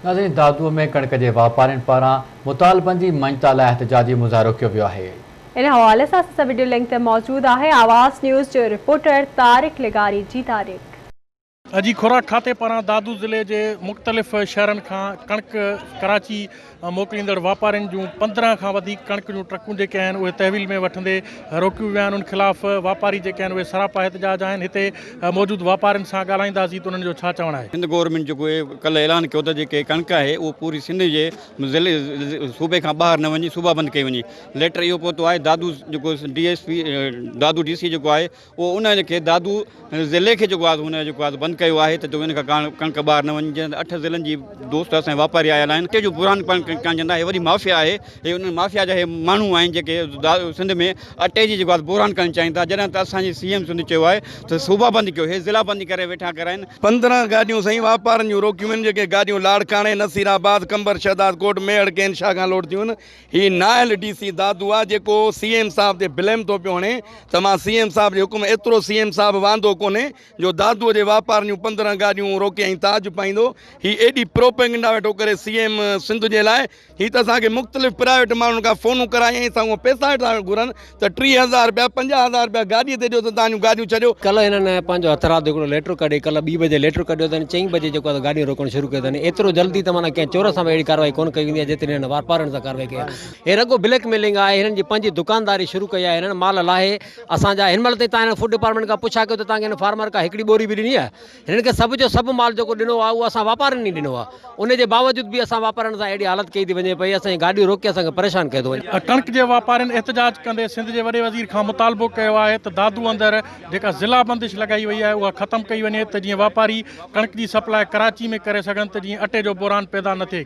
नाज़रीन, दादूअ में कणिक जे वापारियुनि पारां मुतालबनि जी मञता लाइ एहतजाजी मुज़ाहिरो कयो वियो आहे। इन हवाले सां असां वीडियो लिंक ते मौजूद आहे आवाज़ न्यूज़ जो रिपोर्टर तारिक लिगारी जी। तारिक, अजी खुराक खाते पारां दादू ज़िले के मुख़्तलिफ़ शहरन खां कणिक कराची मोकिलींदड़ वापारियुनि जूं 15 खां वधीक कणिक जूं ट्रकूं जेके आहिनि उहे तहवील में वठंदे रोकियूं विया आहिनि। उन ख़िलाफ़ वापारी जेके आहिनि उहे सरापा एहतजाज आहिनि। हिते मौजूद वापारियुनि सां ॻाल्हाईंदासीं त उन्हनि जो छा चवणु आहे। सिंध गवर्नमेंट जो कल ऐलान किया त जेके कणिक आहे उहो पूरी सिंध जे ज़िले सूबे खां ॿाहिरि न वञी सूबा बंदि कई वञे। लेटर इहो पहुतो आहे दादू जेको DSP दादू DC जेको आहे उहो उन खे दादू ज़िले खे जेको आहे हुन जेको आहे बंदि कयो आहे त इन खां कणिक ॿाहिरि न वञे। 8 ज़िलनि जी दोस्त असांजे वापारी आयल आहिनि। हिते जो पुरान कान चवंदा, वॾी माफ़िया आहे। हे उन माफ़िया जा माण्हू आहिनि जेके सिंध में अटे जी जेको आहे बुरान करणु चाहिनि था। जॾहिं त असांजी CM सिंध चयो आहे त सूबा बंदि कयो, हे ज़िला बंदि करे वेठा कराइनि। 15 गाॾियूं साईं वापारनि जूं रोकियूं आहिनि। जेके गाॾियूं लाड़काणे, नसीराबाद, कंबर शहदाद कोट, मेहड़ केन शाह खां लोड थियूं आहिनि। हीअ नायल DC दादू आहे जेको CM साहब ते ब्लेम थो पियो हणे त मां CM साहब जे हुकुम एतिरो CM साहब वांदो कोन्हे जो दादूअ जे वापार जूं 15 गाॾियूं रोके ऐं ताज पाईंदो। हीअ एॾी प्रोपेगेंडा वेठो करे CM सिंध जे लाइ। हीअ त असांखे मुख़्तलिफ़ प्राइवेट माण्हुनि खां फ़ोनूं करायूं असां उहो पैसा वेठा घुरनि त 30,000 रुपया 50,000 रुपया गाॾीअ ते ॾियो त तव्हांजूं गाॾियूं छॾियो। कल हिननि पंहिंजो हथरात हिकिड़ो लेटर कढी, कल 2 बजे लेटर कढियो अथनि। 4 बजे जेको आहे गाॾियूं रोकणु शुरू कयो अथनि। एतिरो जल्दी त माना कंहिं चोर सां अहिड़ी कार्रवाई कोन कई वेंदी आहे जेतिरी हिननि वापारनि सां कार्रवाई कई आहे। हे रुॻो ब्लैकमेलिंग आहे। हिननि जी पंहिंजी दुकानदारी शुरू कई आहे। हिननि माल लाहे असांजा हिन महिल ताईं तव्हां फूड डिपार्टमेंट खां पुछा कयो त तव्हांखे हिन फार्मर खां हिकिड़ी बोरी बि ॾिनी आहे। हिननि खे सभु जो सभु माल जेको ॾिनो आहे उहो असां वापारनि ॾिनो आहे। उनजे बावजूद बि असां वापारनि सां अहिड़ी हालत कई थी वञे पई, असांजी गाॾियूं रोके असांखे परेशान कयो थो वञे। कणिक जे वापारियुनि एहतजाज कंदे सिंध जे वॾे वज़ीर खां मुतालबो कयो आहे त दादू अंदरि जेका ज़िला बंदिश लॻाई वई आहे उहा ख़तमु कई वञे त जीअं वापारी कणिक जी सप्लाई कराची में करे सघनि त जीअं अटे जो बुरान पैदा न थिए।